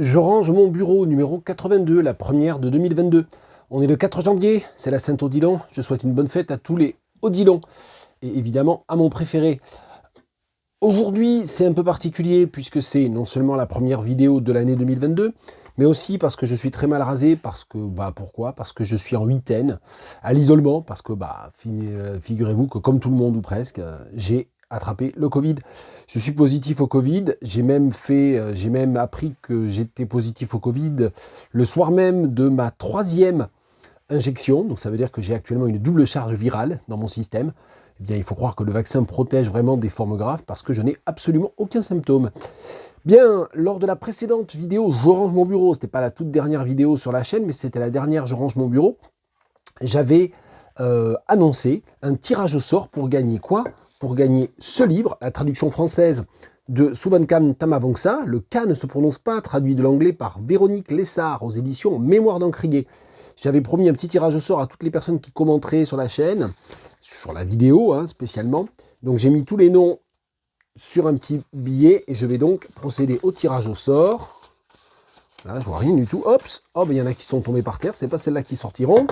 Je range mon bureau numéro 82, la première de 2022. On est le 4 janvier, c'est la Saint-Odilon. Je souhaite une bonne fête à tous les Odilons et évidemment à mon préféré. Aujourd'hui, c'est un peu particulier puisque c'est non seulement la première vidéo de l'année 2022, mais aussi parce que je suis très mal rasé, pourquoi? Parce que je suis en huitaine, à l'isolement, parce que figurez-vous que comme tout le monde ou presque, j'ai attrapé le Covid. Je suis positif au Covid, j'ai même appris que j'étais positif au Covid le soir même de ma 3e injection, donc ça veut dire que j'ai actuellement une double charge virale dans mon système. Eh bien, il faut croire que le vaccin protège vraiment des formes graves parce que je n'ai absolument aucun symptôme. Bien, lors de la précédente vidéo, je range mon bureau, c'était pas la toute dernière vidéo sur la chaîne, mais c'était la dernière, je range mon bureau, j'avais annoncé un tirage au sort pour gagner quoi? Pour gagner ce livre, la traduction française de Suvankam Tamavongsa. Le K ne se prononce pas, traduit de l'anglais par Véronique Lessard aux éditions Mémoire d'Encrier. J'avais promis un petit tirage au sort à toutes les personnes qui commenteraient sur la chaîne, sur la vidéo spécialement. Donc j'ai mis tous les noms sur un petit billet et je vais donc procéder au tirage au sort. Là, je vois rien du tout. Ops, oh, il y en a qui sont tombés par terre, c'est pas celles-là qui sortiront.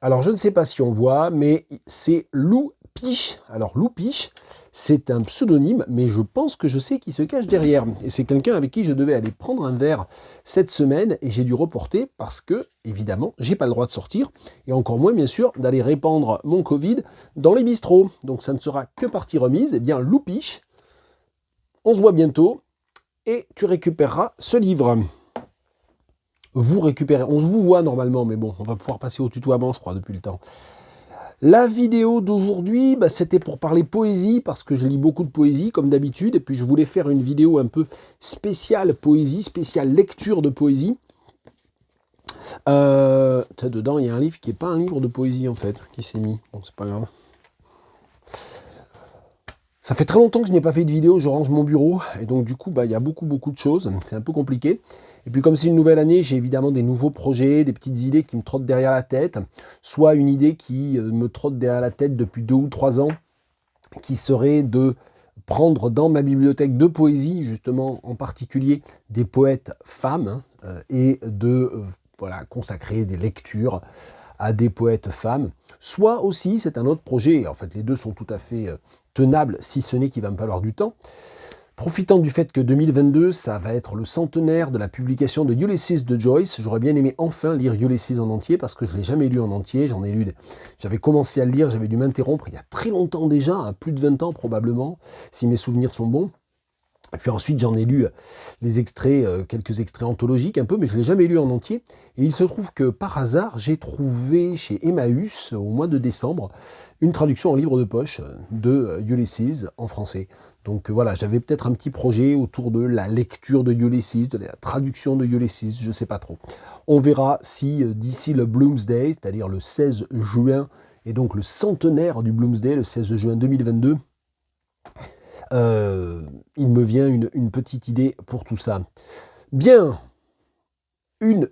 Alors je ne sais pas si on voit, mais c'est Lou Piche. Alors Lou Piche, c'est un pseudonyme, mais je pense que je sais qui se cache derrière. Et c'est quelqu'un avec qui je devais aller prendre un verre cette semaine et j'ai dû reporter parce que, évidemment, j'ai pas le droit de sortir et encore moins, bien sûr, d'aller répandre mon Covid dans les bistrots. Donc ça ne sera que partie remise. Eh bien, Lou Piche, on se voit bientôt et tu récupéreras ce livre. Vous récupérez, on se vous voit normalement, mais bon, on va pouvoir passer au tutoiement, je crois, depuis le temps. La vidéo d'aujourd'hui, c'était pour parler poésie, parce que je lis beaucoup de poésie, comme d'habitude, et puis je voulais faire une vidéo un peu spéciale poésie, spéciale lecture de poésie. Dedans, il y a un livre qui n'est pas un livre de poésie, en fait, qui s'est mis. Bon, c'est pas grave. Ça fait très longtemps que je n'ai pas fait de vidéo, je range mon bureau, et donc du coup, il y a beaucoup de choses, c'est un peu compliqué. Et puis comme c'est une nouvelle année, j'ai évidemment des nouveaux projets, des petites idées qui me trottent derrière la tête, soit une idée qui me trotte derrière la tête depuis 2 ou 3 ans, qui serait de prendre dans ma bibliothèque de poésie, justement en particulier des poètes femmes, et de consacrer des lectures à des poètes femmes. Soit aussi, c'est un autre projet, en fait les deux sont tout à fait tenables, si ce n'est qu'il va me falloir du temps. Profitant du fait que 2022, ça va être le centenaire de la publication de Ulysses de Joyce, j'aurais bien aimé enfin lire Ulysses en entier, parce que je ne l'ai jamais lu en entier, j'avais commencé à le lire, j'avais dû m'interrompre il y a très longtemps déjà, à plus de 20 ans probablement, si mes souvenirs sont bons. Et puis ensuite, j'en ai lu les extraits, quelques extraits anthologiques un peu, mais je ne l'ai jamais lu en entier. Et il se trouve que par hasard, j'ai trouvé chez Emmaüs, au mois de décembre, une traduction en livre de poche de Ulysses en français. Donc voilà, j'avais peut-être un petit projet autour de la lecture de Ulysses, de la traduction de Ulysses, je ne sais pas trop. On verra si d'ici le Bloomsday, c'est-à-dire le 16 juin, et donc le centenaire du Bloomsday, le 16 juin 2022, il me vient une petite idée pour tout ça. Bien, une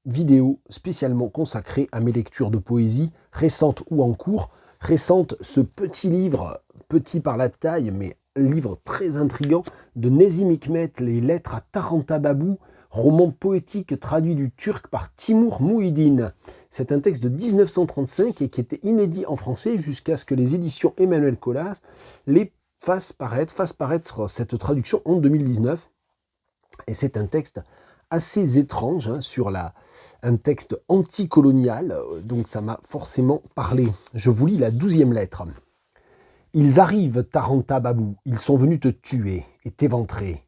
vidéo spécialement consacrée à mes lectures de poésie, récentes ou en cours. Récente, ce petit livre, petit par la taille, mais livre très intriguant, de Nezim Hikmet, Les lettres à Taranta Babou, roman poétique traduit du turc par Timur Muhyiddin. C'est un texte de 1935 et qui était inédit en français jusqu'à ce que les éditions Emmanuel Colas les fasse paraître cette traduction en 2019. Et c'est un texte assez étrange, sur un texte anticolonial, donc ça m'a forcément parlé. Je vous lis la 12e lettre. Ils arrivent, Taranta Babou, ils sont venus te tuer et t'éventrer,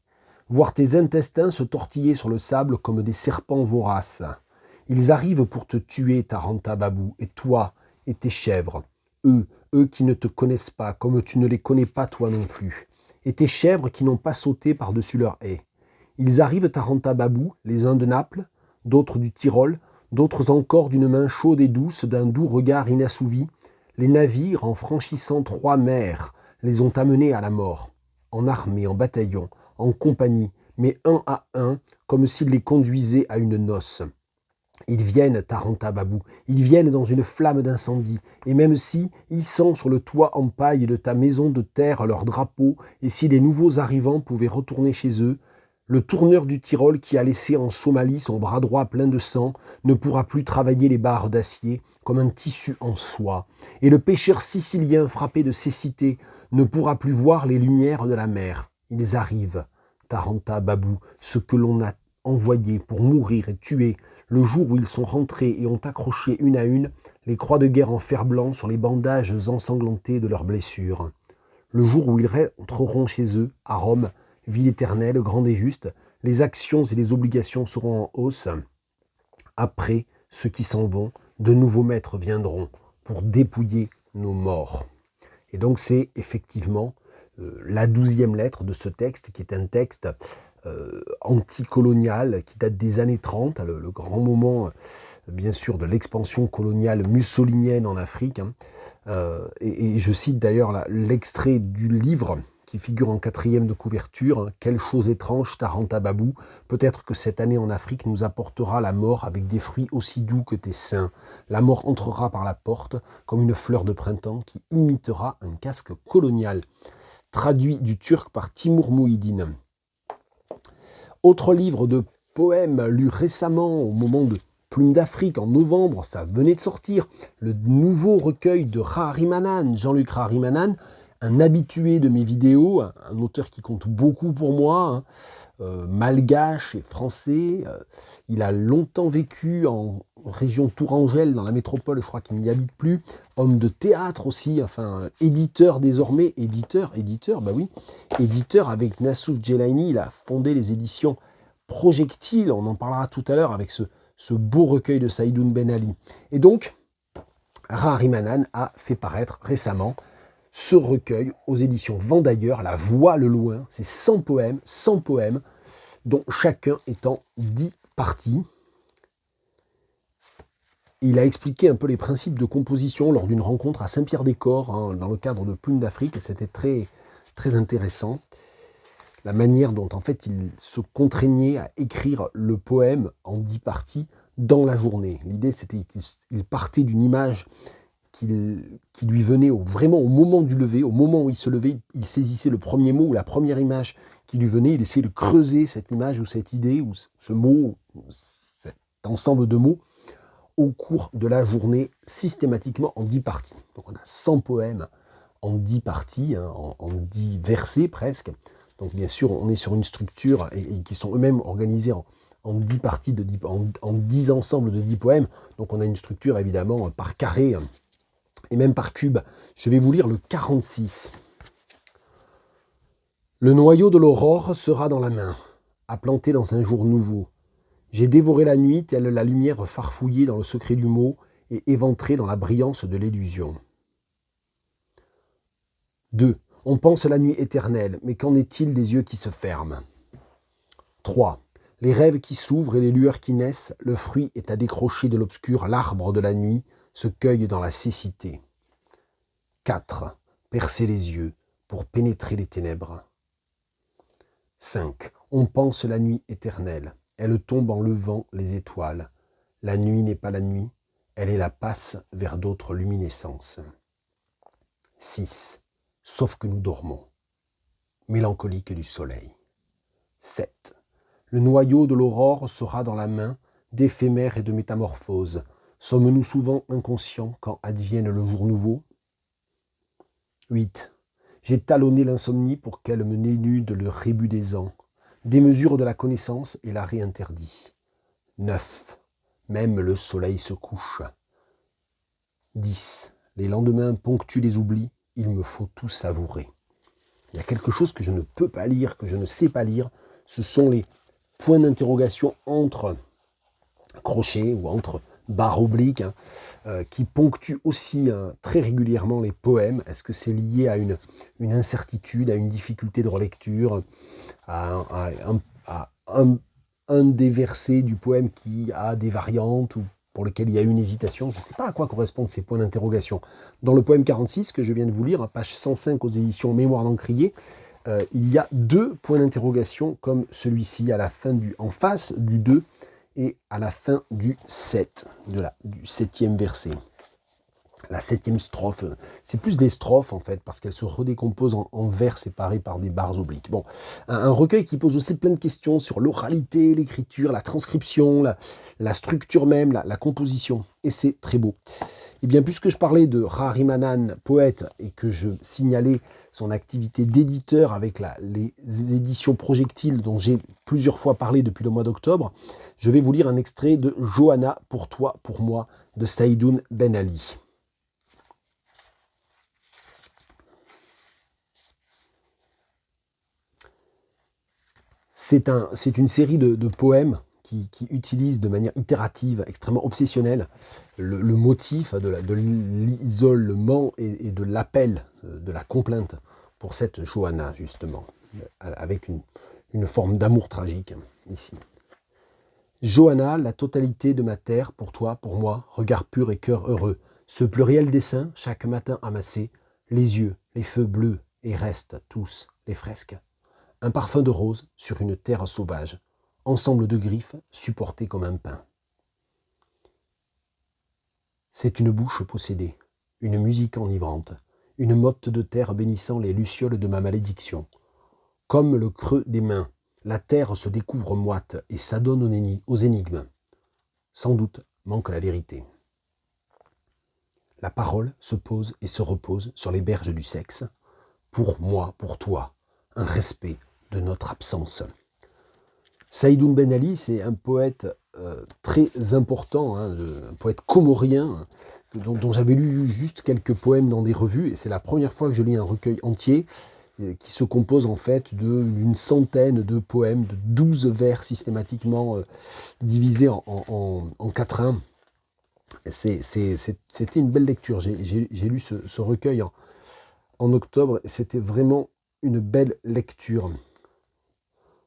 voir tes intestins se tortiller sur le sable comme des serpents voraces. Ils arrivent pour te tuer, Taranta Babou, et toi et tes chèvres, eux qui ne te connaissent pas, comme tu ne les connais pas toi non plus, et tes chèvres qui n'ont pas sauté par-dessus leur haie. Ils arrivent Taranta Babou, les uns de Naples, d'autres du Tyrol, d'autres encore d'une main chaude et douce, d'un doux regard inassouvi. Les navires, en franchissant 3 mers, les ont amenés à la mort, en armée, en bataillon, en compagnie, mais un à un, comme s'ils les conduisaient à une noce. Ils viennent, Taranta Babou, ils viennent dans une flamme d'incendie, et même si, hissant sur le toit en paille de ta maison de terre leur drapeau, et si les nouveaux arrivants pouvaient retourner chez eux, Le tourneur du Tyrol qui a laissé en Somalie son bras droit plein de sang ne pourra plus travailler les barres d'acier comme un tissu en soie. Et le pêcheur sicilien frappé de cécité ne pourra plus voir les lumières de la mer. Ils arrivent, Taranta, Babou, ceux que l'on a envoyés pour mourir et tuer, le jour où ils sont rentrés et ont accroché une à une les croix de guerre en fer blanc sur les bandages ensanglantés de leurs blessures. Le jour où ils rentreront chez eux, à Rome, ville éternelle, grande et juste, les actions et les obligations seront en hausse. Après ceux qui s'en vont, de nouveaux maîtres viendront pour dépouiller nos morts. Et donc c'est effectivement la 12e lettre de ce texte, qui est un texte anticolonial, qui date des années 30, le grand moment, bien sûr, de l'expansion coloniale mussolinienne en Afrique. Et je cite d'ailleurs l'extrait du livre qui figure en 4e de couverture, « Quelle chose étrange, Taranta Babou, peut-être que cette année en Afrique nous apportera la mort avec des fruits aussi doux que tes seins. La mort entrera par la porte comme une fleur de printemps qui imitera un casque colonial. » Traduit du turc par Timur Mouhidine. Autre livre de poèmes lu récemment au moment de Plume d'Afrique en novembre, ça venait de sortir, le nouveau recueil de Raharimanan, Jean-Luc Raharimanan, un habitué de mes vidéos, un auteur qui compte beaucoup pour moi, malgache et français. Il a longtemps vécu en région Tourangelle, dans la métropole, je crois qu'il n'y habite plus. Homme de théâtre aussi, enfin éditeur désormais, éditeur avec Nassouf Djelaini. Il a fondé les éditions Projectile, on en parlera tout à l'heure avec ce beau recueil de Saïdoun Ben Ali. Et donc, Raharimanan a fait paraître récemment ce recueil aux éditions Vendailleur, La Voix le Loin. C'est 100 poèmes, dont chacun est en 10 parties. Il a expliqué un peu les principes de composition lors d'une rencontre à Saint-Pierre-des-Corps, dans le cadre de Plume d'Afrique, et c'était très, très intéressant. La manière dont en fait il se contraignait à écrire le poème en 10 parties dans la journée. L'idée c'était qu'il partait d'une image qui lui venait vraiment au moment du lever, au moment où il se levait, il saisissait le premier mot ou la première image qui lui venait, il essayait de creuser cette image ou cette idée ou ce mot, cet ensemble de mots au cours de la journée, systématiquement en 10 parties. Donc on a 100 poèmes en 10 parties, en 10 versets presque. Donc bien sûr, on est sur une structure et qui sont eux-mêmes organisés en 10 parties, en 10 ensembles de 10 poèmes. Donc on a une structure évidemment par carré et même par cube. Je vais vous lire le 46. Le noyau de l'aurore sera dans la main, à planter dans un jour nouveau. J'ai dévoré la nuit, telle la lumière farfouillée dans le secret du mot et éventrée dans la brillance de l'illusion. 2. On pense la nuit éternelle, mais qu'en est-il des yeux qui se ferment? 3. Les rêves qui s'ouvrent et les lueurs qui naissent, le fruit est à décrocher de l'obscur, l'arbre de la nuit se cueille dans la cécité. 4. Percer les yeux pour pénétrer les ténèbres. 5. On pense la nuit éternelle. Elle tombe en levant les étoiles. La nuit n'est pas la nuit, elle est la passe vers d'autres luminescences. 6. Sauf que nous dormons, mélancolique du soleil. 7. Le noyau de l'aurore sera dans la main d'éphémère et de métamorphose. Sommes-nous souvent inconscients quand advienne le jour nouveau? 8. J'ai talonné l'insomnie pour qu'elle me dénude le rébut des ans. Démesure de la connaissance et l'arrêt interdit. 9. Même le soleil se couche. 10. Les lendemains ponctuent les oublis, il me faut tout savourer. Il y a quelque chose que je ne peux pas lire, que je ne sais pas lire, ce sont les points d'interrogation entre crochets ou entre barres obliques qui ponctuent aussi très régulièrement les poèmes. Est-ce que c'est lié à une incertitude, à une difficulté de relecture, à un des versets du poème qui a des variantes ou pour lequel il y a une hésitation? Je ne sais pas à quoi correspondent ces points d'interrogation. Dans le poème 46 que je viens de vous lire, à page 105 aux éditions Mémoire d'Encrier, il y a 2 points d'interrogation comme celui-ci en face du 2 et à la fin du 7, du 7e verset. La 7e strophe, c'est plus des strophes en fait, parce qu'elles se redécomposent en vers séparés par des barres obliques. Bon, un recueil qui pose aussi plein de questions sur l'oralité, l'écriture, la transcription, la structure même, la composition. Et c'est très beau. Et bien, puisque je parlais de Harimanan, poète, et que je signalais son activité d'éditeur avec les éditions Projectiles, dont j'ai plusieurs fois parlé depuis le mois d'octobre, je vais vous lire un extrait de Johanna, pour toi, pour moi, de Saïdoun Ben Ali. C'est une série de poèmes qui utilise de manière itérative, extrêmement obsessionnelle, le motif de l'isolement et de l'appel, de la complainte pour cette Johanna, justement, avec une forme d'amour tragique, ici. Johanna, la totalité de ma terre, pour toi, pour moi, regard pur et cœur heureux, ce pluriel dessin, chaque matin amassé, les yeux, les feux bleus, et restent tous les fresques. Un parfum de rose sur une terre sauvage, ensemble de griffes supportées comme un pain. C'est une bouche possédée, une musique enivrante, une motte de terre bénissant les lucioles de ma malédiction. Comme le creux des mains, la terre se découvre moite et s'adonne aux énigmes. Sans doute manque la vérité. La parole se pose et se repose sur les berges du sexe. Pour moi, pour toi, un respect de notre absence. Saïdoun Ben Ali, c'est un poète très important, un poète comorien, dont j'avais lu juste quelques poèmes dans des revues, et c'est la première fois que je lis un recueil entier, qui se compose en fait d'une centaine de poèmes, de 12 vers systématiquement divisés en quatrains. C'était une belle lecture, j'ai lu ce recueil en octobre, et c'était vraiment une belle lecture.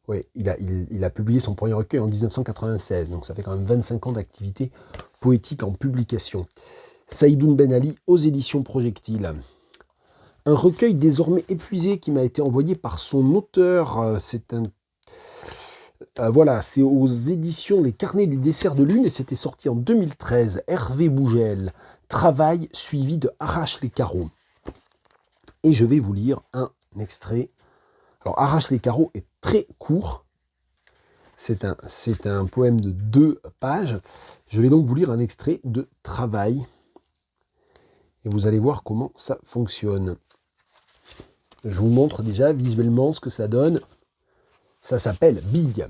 Oui, il a publié son premier recueil en 1996, donc ça fait quand même 25 ans d'activité poétique en publication. Saïdoun Ben Ali aux éditions Projectiles. Un recueil désormais épuisé qui m'a été envoyé par son auteur. C'est aux éditions Les Carnets du dessert de lune et c'était sorti en 2013. Hervé Bougel, Travail suivi de Arrache les carreaux. Et je vais vous lire un extrait. Alors, Arrache les carreaux est très court. C'est un poème de 2 pages. Je vais donc vous lire un extrait de Travail. Et vous allez voir comment ça fonctionne. Je vous montre déjà visuellement ce que ça donne. Ça s'appelle Bille.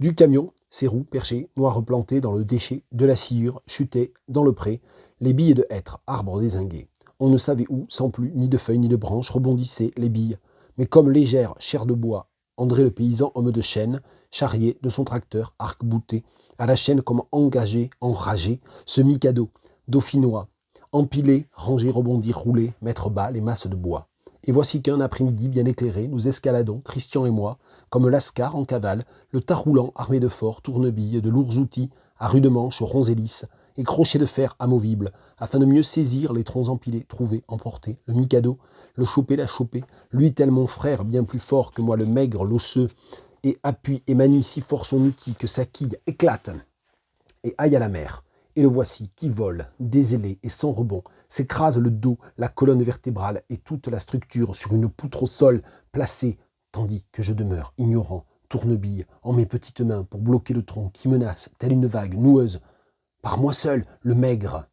Du camion, ses roues perchées, noires plantées dans le déchet, de la sciure, chutaient dans le pré, les billes de hêtre, arbres dézingués. On ne savait où, sans plus, ni de feuilles ni de branches, rebondissaient les billes. Mais comme légère chair de bois, André le paysan, homme de chêne, charrié de son tracteur, arc-bouté, à la chaîne comme engagé, enragé, ce mikado, dauphinois, empilé, rangé, rebondi, roulé, mettre bas les masses de bois. Et voici qu'un après-midi bien éclairé, nous escaladons, Christian et moi, comme Lascar en cavale, le tas roulant armé de forts tournebilles, de lourds outils, à rudes manches, ronds et lisses, et crochets de fer amovibles, afin de mieux saisir les troncs empilés, trouvés, emportés, le mikado, le choper, la choper, lui tel mon frère, bien plus fort que moi le maigre, l'osseux, et appuie et manie si fort son outil que sa quille éclate et aille à la mer. Et le voici qui vole, dézélé et sans rebond, s'écrase le dos, la colonne vertébrale et toute la structure sur une poutre au sol placée, tandis que je demeure ignorant, tournebille, en mes petites mains pour bloquer le tronc qui menace, telle une vague noueuse. Par moi seul, le maigre,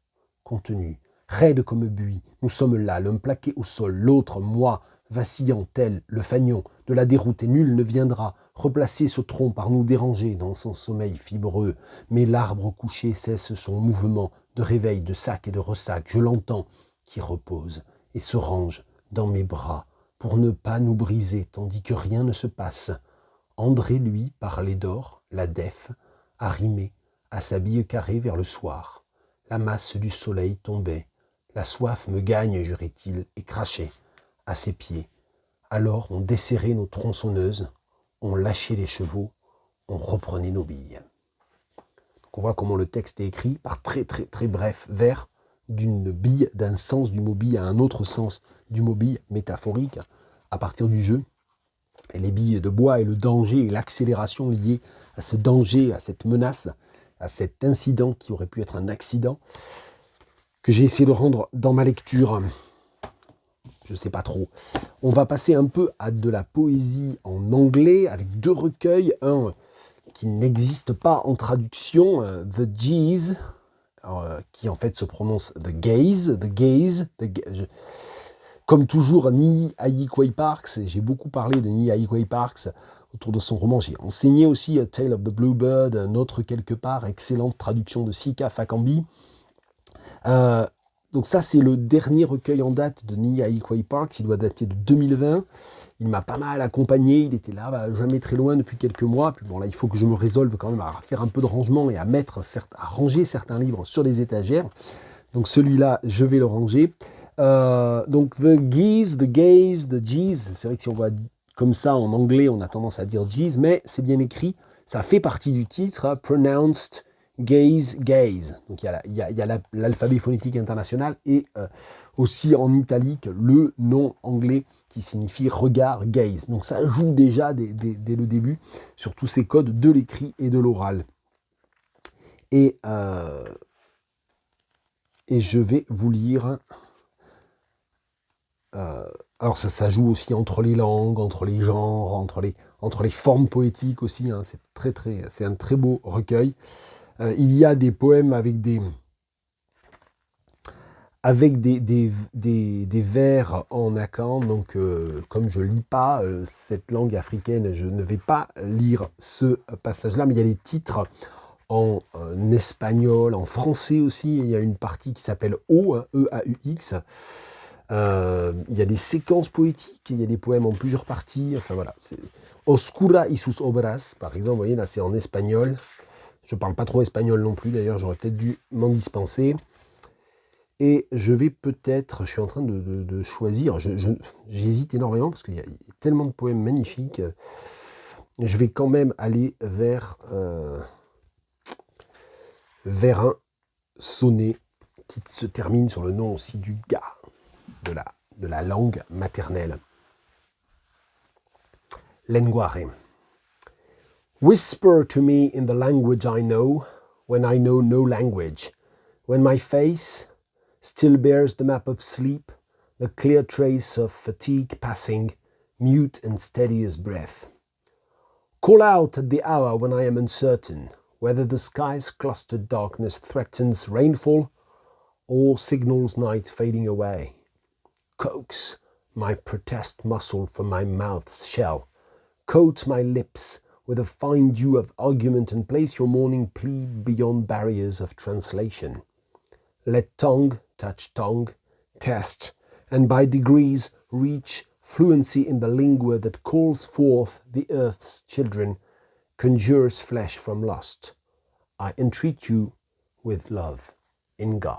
contenu, raide comme buis, nous sommes là, l'un plaqué au sol, l'autre, moi, vacillant tel le fanion de la déroute, et nul ne viendra replacer ce tronc par nous déranger dans son sommeil fibreux. Mais l'arbre couché cesse son mouvement de réveil, de sac et de ressac. Je l'entends qui repose et se range dans mes bras pour ne pas nous briser, tandis que rien ne se passe. André, lui, parlait d'or, la def, arrimé à sa bille carrée vers le soir. La masse du soleil tombait. La soif me gagne, jurait-il, et crachait à ses pieds. Alors on desserrait nos tronçonneuses, on lâchait les chevaux, on reprenait nos billes. Donc on voit comment le texte est écrit par très très très bref vers d'une bille, d'un sens du mot bille à un autre sens du mot bille métaphorique à partir du jeu. Et les billes de bois et le danger et l'accélération liée à ce danger, à cette menace, à cet incident qui aurait pu être un accident. que j'ai essayé de rendre dans ma lecture. Je ne sais pas trop. On va passer un peu à de la poésie en anglais avec 2 recueils. Un qui n'existe pas en traduction, The Gees, qui en fait se prononce The Gaze. Comme toujours, Nii Ayi Kwei Parks. J'ai beaucoup parlé de Nii Ayi Kwei Parks autour de son roman. J'ai enseigné aussi A Tale of the Bluebird, un autre quelque part, excellente traduction de Sika Fakambi. Donc ça, c'est le dernier recueil en date de Nii Ayi Kwei Parks. Il doit dater de 2020. Il m'a pas mal accompagné. Il était là, jamais très loin depuis quelques mois. Puis bon, là, il faut que je me résolve quand même à faire un peu de rangement et à ranger certains livres sur les étagères. Donc celui-là, je vais le ranger. Donc The Geese, The Gaze, The Gees. C'est vrai que si on voit comme ça en anglais, on a tendance à dire Gees, mais c'est bien écrit. Ça fait partie du titre, hein, Pronounced Gaze, Gaze. Donc il y a l'alphabet phonétique international et aussi en italique le nom anglais qui signifie regard, gaze. Donc ça joue déjà dès le début sur tous ces codes de l'écrit et de l'oral. Et je vais vous lire. Alors ça joue aussi entre les langues, entre les genres, entre les formes poétiques aussi. Hein. C'est un très beau recueil. Il y a des poèmes avec des vers en akan, donc comme je ne lis pas cette langue africaine, je ne vais pas lire ce passage-là, mais il y a des titres en espagnol, en français aussi. Il y a une partie qui s'appelle O, hein, E-A-U-X. Il y a des séquences poétiques, il y a des poèmes en plusieurs parties. Enfin voilà, c'est Oscura y sus obras, par exemple. Vous voyez, là c'est en espagnol. Je ne parle pas trop espagnol non plus, d'ailleurs, j'aurais peut-être dû m'en dispenser. Et je vais peut-être, je suis en train de choisir, j'hésite énormément parce qu'il y a tellement de poèmes magnifiques. Je vais quand même aller vers un sonnet qui se termine sur le nom aussi du gars, de la langue maternelle. Lenguare. Whisper to me in the language I know, when I know no language, when my face still bears the map of sleep, the clear trace of fatigue passing, mute and steady as breath. Call out at the hour when I am uncertain, whether the sky's clustered darkness threatens rainfall or signals night fading away. Coax my protest muscle from my mouth's shell, coat my lips with a fine dew of argument and place your morning plea beyond barriers of translation. Let tongue touch tongue, test, and by degrees reach fluency in the lingua that calls forth the earth's children, conjures flesh from lust. I entreat you with love, Inga.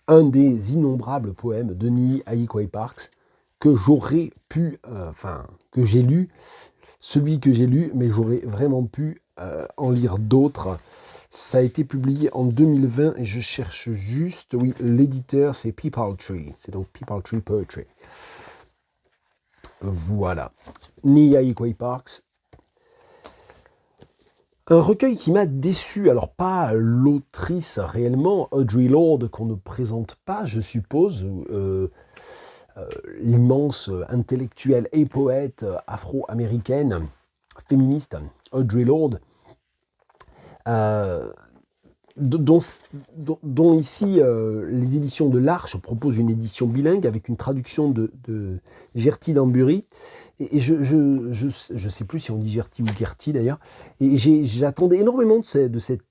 Un des innombrables poèmes de Nii Ayi Kwei Parks que j'aurais pu, que j'ai lu, celui que j'ai lu, mais j'aurais vraiment pu en lire d'autres. Ça a été publié en 2020 et je cherche juste, oui, l'éditeur c'est People Tree, c'est donc People Tree Poetry. Voilà, Nii Ayi Kwei Parks. Un recueil qui m'a déçu, alors pas l'autrice réellement, Audre Lorde, qu'on ne présente pas, je suppose, l'immense intellectuelle et poète afro-américaine, féministe, Audre Lorde, dont ici les éditions de l'Arche proposent une édition bilingue avec une traduction de Gerty Dambury. Et je sais plus si on dit Gerty ou Gerty d'ailleurs. Et j'attendais énormément de cette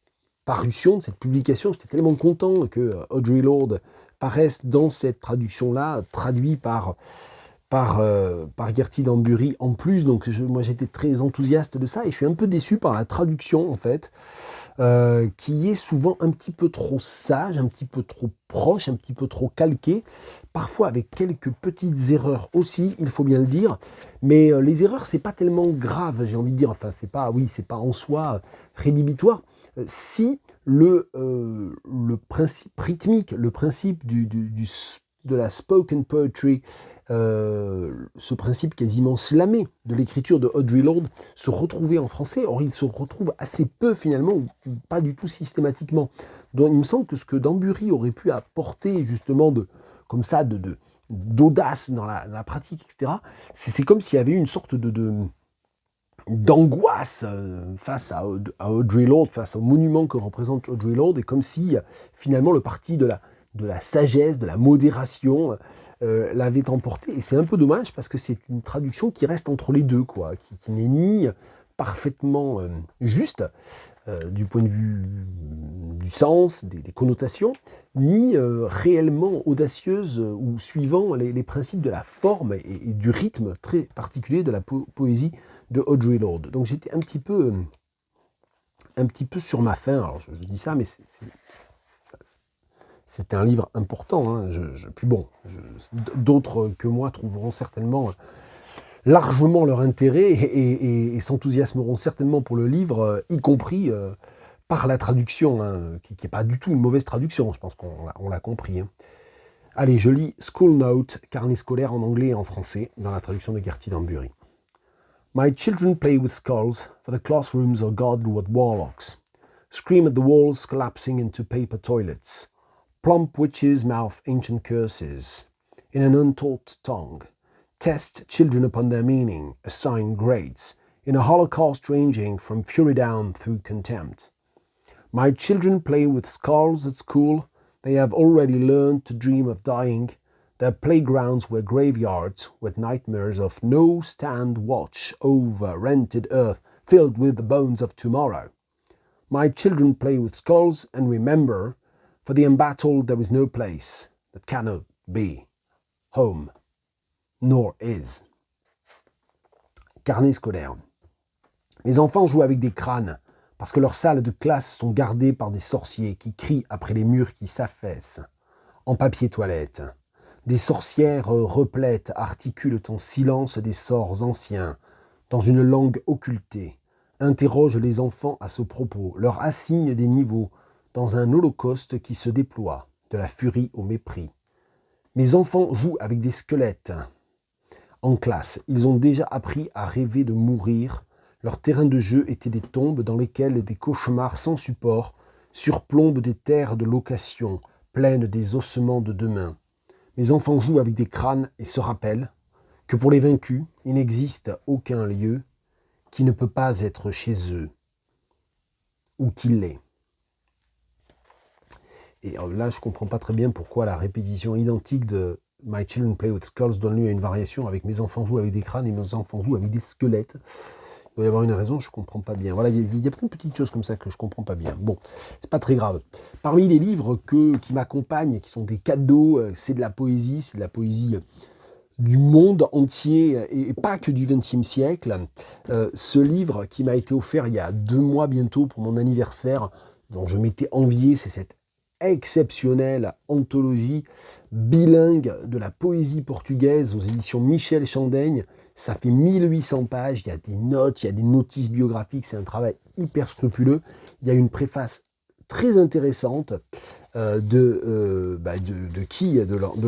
parution, de cette publication. J'étais tellement content que Audre Lorde paraisse dans cette traduction-là, traduit par Gerty Dambury en plus. Donc moi j'étais très enthousiaste de ça et je suis un peu déçu par la traduction en fait, qui est souvent un petit peu trop sage, un petit peu trop proche, un petit peu trop calquée, parfois avec quelques petites erreurs aussi, il faut bien le dire, mais les erreurs c'est pas tellement grave, j'ai envie de dire, enfin c'est pas en soi rédhibitoire, si le principe rythmique, le principe du de la spoken poetry, ce principe quasiment slamé de l'écriture de Audre Lorde se retrouvait en français. Or, il se retrouve assez peu finalement, ou pas du tout systématiquement. Donc, il me semble que ce que Danbury aurait pu apporter justement d'audace dans la pratique, etc., c'est comme s'il y avait une sorte d'angoisse face à Audre Lorde, face au monument que représente Audre Lorde, et comme si finalement le parti de la sagesse, de la modération l'avait emporté. Et c'est un peu dommage parce que c'est une traduction qui reste entre les deux, quoi, qui n'est ni parfaitement juste du point de vue du sens, des connotations, ni réellement audacieuse ou suivant les principes de la forme et du rythme très particulier de la poésie de Audre Lorde. Donc j'étais un petit peu sur ma faim. Alors je dis ça, mais c'est un livre important. Hein. Puis bon, d'autres que moi trouveront certainement largement leur intérêt et s'enthousiasmeront certainement pour le livre, y compris par la traduction, hein, qui n'est pas du tout une mauvaise traduction, je pense qu'on l'a compris. Hein. Allez, je lis School Note, carnet scolaire en anglais et en français, dans la traduction de Gertie Danbury. My children play with skulls, for the classrooms are guarded with warlocks. Scream at the walls, collapsing into paper toilets. Plump witches mouth ancient curses, in an untaught tongue. Test children upon their meaning, assign grades, in a holocaust ranging from fury down through contempt. My children play with skulls at school, they have already learned to dream of dying. Their playgrounds were graveyards with nightmares of no stand watch over rented earth filled with the bones of tomorrow. My children play with skulls and remember, for the embattled there is no place that cannot be home, nor is. Carnet scolaire. Mes enfants jouent avec des crânes, parce que leurs salles de classe sont gardées par des sorciers qui crient après les murs qui s'affaissent. En papier toilette, des sorcières replètes articulent en silence des sorts anciens, dans une langue occultée, interrogent les enfants à ce propos, leur assignent des niveaux, dans un holocauste qui se déploie, de la furie au mépris. Mes enfants jouent avec des squelettes. En classe, ils ont déjà appris à rêver de mourir. Leur terrain de jeu était des tombes dans lesquelles des cauchemars sans support surplombent des terres de location, pleines des ossements de demain. Mes enfants jouent avec des crânes et se rappellent que pour les vaincus, il n'existe aucun lieu qui ne peut pas être chez eux, ou qu'il l'est. Et là, je ne comprends pas très bien pourquoi la répétition identique de My Children Play with Skulls donne lieu à une variation avec mes enfants jouent avec des crânes et mes enfants jouent avec des squelettes. Il doit y avoir une raison, je ne comprends pas bien. Voilà, il y a plein de petites choses comme ça que je ne comprends pas bien. Bon, c'est pas très grave. Parmi les livres qui m'accompagnent, qui sont des cadeaux, c'est de la poésie du monde entier et pas que du XXe siècle. Ce livre qui m'a été offert il y a 2 mois bientôt pour mon anniversaire, dont je m'étais envié, c'est cette exceptionnelle anthologie bilingue de la poésie portugaise aux éditions Michel Chandaigne. Ça fait 1800 pages, il y a des notes, il y a des notices biographiques, c'est un travail hyper scrupuleux. Il y a une préface très intéressante de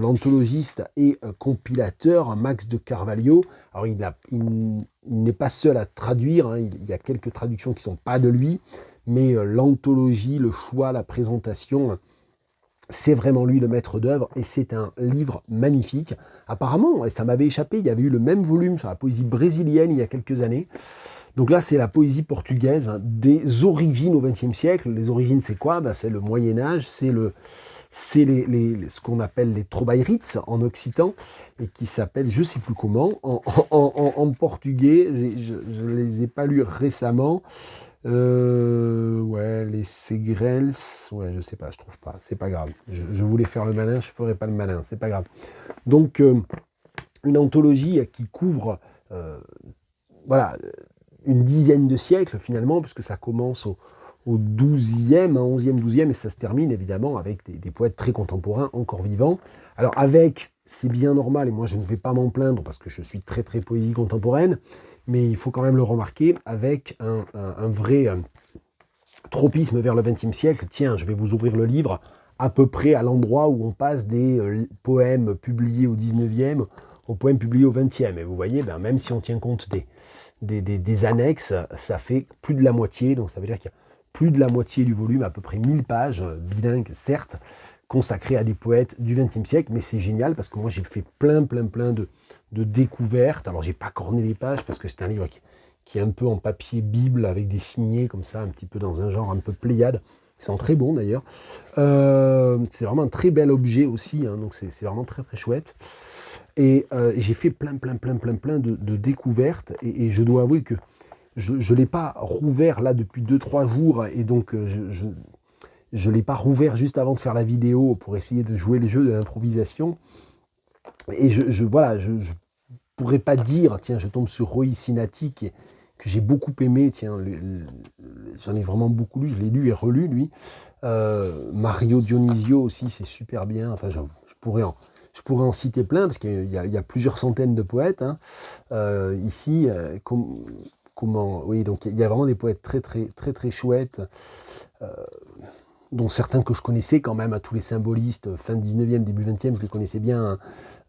l'anthologiste et compilateur Max de Carvalho. Alors il n'est pas seul à traduire, hein, il y a quelques traductions qui ne sont pas de lui, mais l'anthologie, le choix, la présentation, c'est vraiment lui le maître d'œuvre et c'est un livre magnifique. Apparemment, et ça m'avait échappé, il y avait eu le même volume sur la poésie brésilienne il y a quelques années. Donc là, c'est la poésie portugaise, hein, des origines au XXe siècle. Les origines, c'est quoi ? C'est le Moyen-Âge, c'est ce qu'on appelle les trobairites en occitan, et qui s'appelle, je ne sais plus comment, en portugais, je ne les ai pas lus récemment. Les Segrels, je sais pas, je trouve pas, c'est pas grave. Je voulais faire le malin, je ferai pas le malin, c'est pas grave. Donc, une anthologie qui couvre, une dizaine de siècles finalement, puisque ça commence au 12e, 11e, 12e, et ça se termine évidemment avec des poètes très contemporains, encore vivants. Alors c'est bien normal, et moi je ne vais pas m'en plaindre, parce que je suis très très poésie contemporaine, mais il faut quand même le remarquer, avec un vrai tropisme vers le XXe siècle. Tiens, je vais vous ouvrir le livre à peu près à l'endroit où on passe des poèmes publiés au 19e aux poèmes publiés au 20e. Et vous voyez, ben, même si on tient compte des annexes, ça fait plus de la moitié, donc ça veut dire qu'il y a plus de la moitié du volume, à peu près 1000 pages, bilingues certes, consacrées à des poètes du XXe siècle, mais c'est génial parce que moi j'ai fait plein de découvertes. Alors j'ai pas corné les pages parce que c'est un livre qui est un peu en papier bible avec des signets comme ça, un petit peu dans un genre un peu Pléiade. Ils sont très bons d'ailleurs. C'est vraiment un très bel objet aussi, hein, donc c'est vraiment très chouette. Et j'ai fait plein de découvertes et je dois avouer que je ne l'ai pas rouvert là depuis 2-3 jours et donc je ne l'ai pas rouvert juste avant de faire la vidéo pour essayer de jouer le jeu de l'improvisation. Et je pourrais pas dire, tiens, je tombe sur Roy Sinati que j'ai beaucoup aimé, tiens, j'en ai vraiment beaucoup lu, je l'ai lu et relu lui. Mario Dionisio aussi, c'est super bien, enfin je pourrais en citer plein, parce qu'il y a plusieurs centaines de poètes, hein. Ici, oui, donc il y a vraiment des poètes très chouettes, dont certains que je connaissais quand même, à tous les symbolistes, fin 19e, début 20e, je les connaissais bien, hein.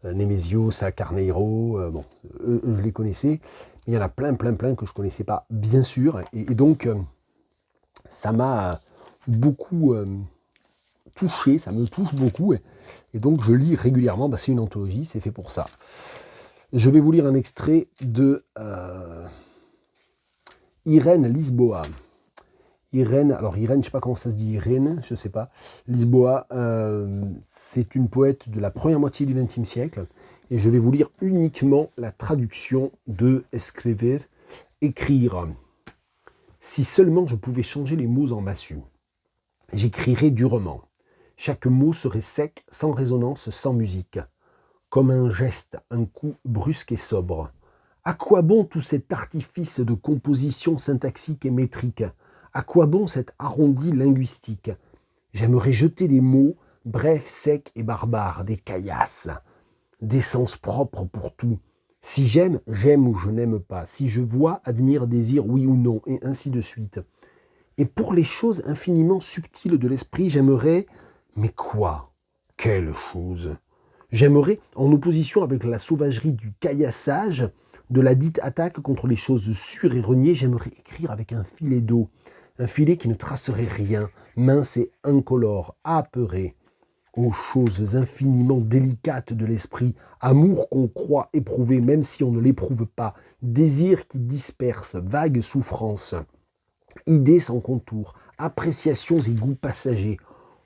Némésio, Carneiro, bon, eux, je les connaissais, mais il y en a plein que je connaissais pas, bien sûr, et donc ça m'a beaucoup touché, ça me touche beaucoup, et donc je lis régulièrement, bah, c'est une anthologie, c'est fait pour ça. Je vais vous lire un extrait de Irène Lisboa. Irène, je ne sais pas comment ça se dit, Irène, je ne sais pas. Lisboa, c'est une poète de la première moitié du XXe siècle, et je vais vous lire uniquement la traduction de escrever, écrire. Si seulement je pouvais changer les mots en massue, j'écrirais durement. Chaque mot serait sec, sans résonance, sans musique. Comme un geste, un coup brusque et sobre. À quoi bon tout cet artifice de composition syntaxique et métrique ? À quoi bon cet arrondi linguistique ? J'aimerais jeter des mots, brefs, secs et barbares, des caillasses, des sens propres pour tout. Si j'aime, j'aime ou je n'aime pas. Si je vois, admire, désire, oui ou non, et ainsi de suite. Et pour les choses infiniment subtiles de l'esprit, j'aimerais... Mais quoi ? Quelle chose ? J'aimerais, en opposition avec la sauvagerie du caillassage, de la dite attaque contre les choses sûres et reniées, j'aimerais écrire avec un filet d'eau, un filet qui ne tracerait rien, mince et incolore, apeuré, aux choses infiniment délicates de l'esprit, amour qu'on croit éprouver même si on ne l'éprouve pas, désir qui disperse, vague souffrance, idées sans contour, appréciations et goûts passagers.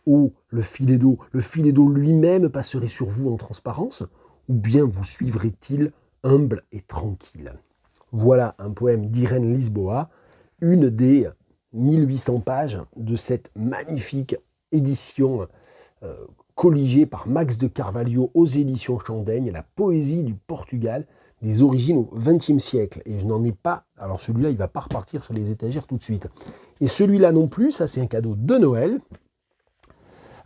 Oh, le filet d'eau lui-même passerait sur vous en transparence, ou bien vous suivrait-il humble et tranquille. Voilà un poème d'Irène Lisboa, une des 1800 pages de cette magnifique édition colligée par Max de Carvalho aux éditions Chandaigne, la poésie du Portugal, des origines au XXe siècle. Et je n'en ai pas, alors celui-là, il ne va pas repartir sur les étagères tout de suite. Et celui-là non plus, ça c'est un cadeau de Noël.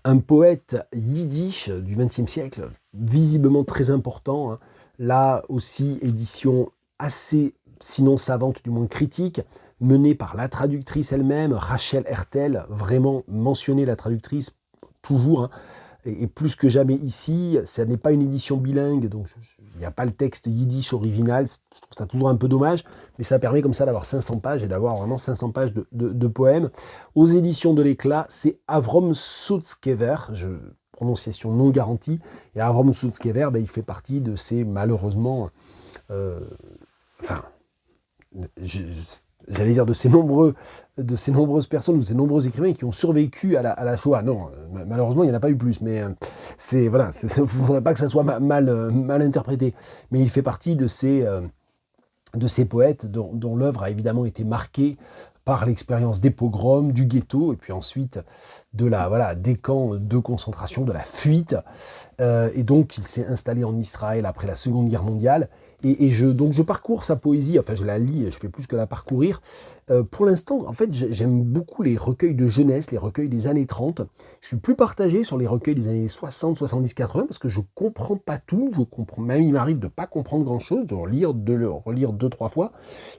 Un poète yiddish du XXe siècle, visiblement très important, hein. Là aussi, édition assez, sinon savante, du moins critique, menée par la traductrice elle-même, Rachel Hertel, vraiment mentionner la traductrice, toujours, hein, et plus que jamais ici. Ça n'est pas une édition bilingue, donc il n'y a pas le texte yiddish original, je trouve ça toujours un peu dommage, mais ça permet comme ça d'avoir 500 pages et d'avoir vraiment 500 pages de poèmes. Aux éditions de l'Éclat, c'est Avrom Sutzkever, prononciation non garantie, et Avrom Sutzkever, il fait partie de ces, malheureusement, j'allais dire de ces nombreuses personnes, de ces nombreux écrivains qui ont survécu à la Shoah. Non, malheureusement, il n'y en a pas eu plus, mais il ne faudrait pas que ça soit mal interprété. Mais il fait partie de ces poètes dont l'œuvre a évidemment été marquée par l'expérience des pogroms, du ghetto, et puis ensuite des camps de concentration, de la fuite. Et donc, il s'est installé en Israël après la Seconde Guerre mondiale. Donc je parcours sa poésie, enfin je la lis, je fais plus que la parcourir. Pour l'instant, en fait, j'aime beaucoup les recueils de jeunesse, les recueils des années 30. Je suis plus partagé sur les recueils des années 60, 70, 80, parce que je comprends pas tout, même il m'arrive de pas comprendre grand-chose, de le relire 2-3 fois,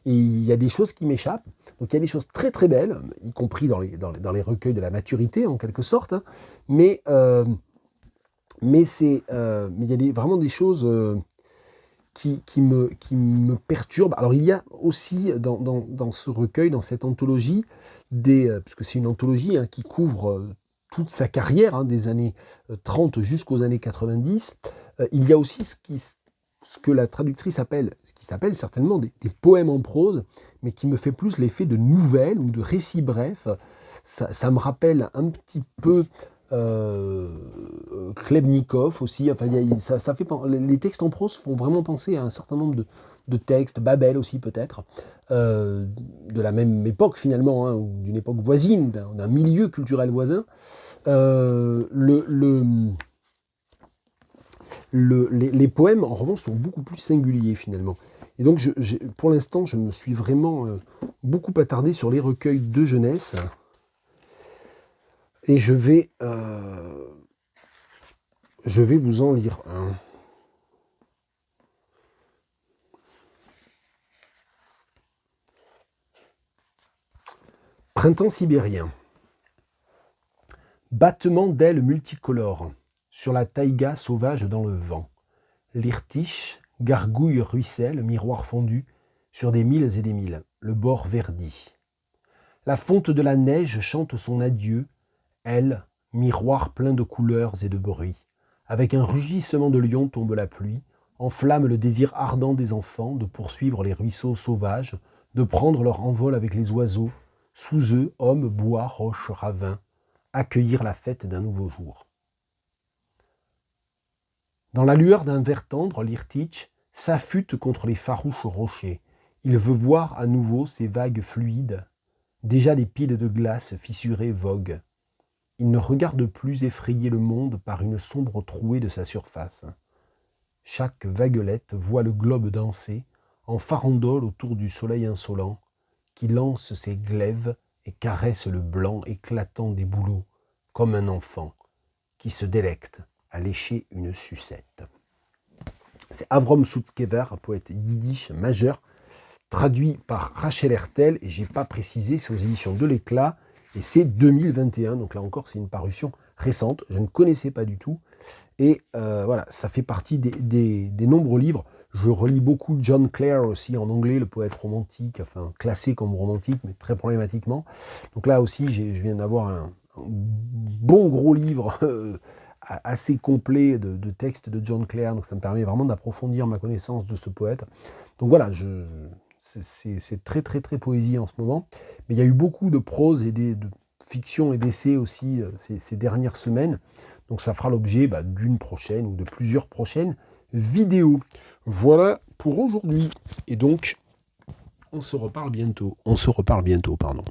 et il y a des choses qui m'échappent. Donc il y a des choses très très belles, y compris dans les recueils de la maturité, en quelque sorte, hein. Mais il y a vraiment des choses... qui me perturbe. Alors il y a aussi dans ce recueil, dans cette anthologie, puisque c'est une anthologie hein, qui couvre toute sa carrière, hein, des années 30 jusqu'aux années 90, il y a aussi ce que la traductrice appelle, ce qui s'appelle certainement des poèmes en prose, mais qui me fait plus l'effet de nouvelles ou de récits brefs. Ça me rappelle un petit peu... Khlebnikov aussi, enfin, les textes en prose font vraiment penser à un certain nombre de textes, Babel aussi peut-être, de la même époque finalement, hein, ou d'une époque voisine, d'un milieu culturel voisin. Les poèmes en revanche sont beaucoup plus singuliers finalement. Et donc pour l'instant je me suis vraiment beaucoup attardé sur les recueils de jeunesse. Et je vais vous en lire un. Printemps sibérien. Battement d'ailes multicolores sur la taïga sauvage dans le vent. L'Irtiche, gargouille ruisselle, miroir fondu sur des milles et des milles, le bord verdi. La fonte de la neige chante son adieu. Elle, miroir plein de couleurs et de bruits. Avec un rugissement de lion tombe la pluie, enflamme le désir ardent des enfants de poursuivre les ruisseaux sauvages, de prendre leur envol avec les oiseaux, sous eux, hommes, bois, roches, ravins, accueillir la fête d'un nouveau jour. Dans la lueur d'un ver tendre, l'Irtich s'affûte contre les farouches rochers. Il veut voir à nouveau ces vagues fluides. Déjà des piles de glace fissurées voguent. Il ne regarde plus effrayer le monde par une sombre trouée de sa surface. Chaque vaguelette voit le globe danser en farandole autour du soleil insolent qui lance ses glaives et caresse le blanc éclatant des bouleaux comme un enfant qui se délecte à lécher une sucette. C'est Avrom Sutzkever, un poète yiddish majeur, traduit par Rachel Hertel, et j'ai pas précisé, c'est aux éditions de l'Éclat, et c'est 2021, donc là encore c'est une parution récente, je ne connaissais pas du tout, et voilà, ça fait partie des nombreux livres. Je relis beaucoup John Clare aussi en anglais, le poète romantique, enfin classé comme romantique, mais très problématiquement. Donc là aussi, je viens d'avoir un bon gros livre assez complet de textes de John Clare, donc ça me permet vraiment d'approfondir ma connaissance de ce poète. Donc voilà, c'est très très très poésie en ce moment, mais il y a eu beaucoup de prose et de fiction et d'essais aussi ces dernières semaines, donc ça fera l'objet d'une prochaine ou de plusieurs prochaines vidéos. Voilà pour aujourd'hui, et donc on se reparle bientôt, pardon.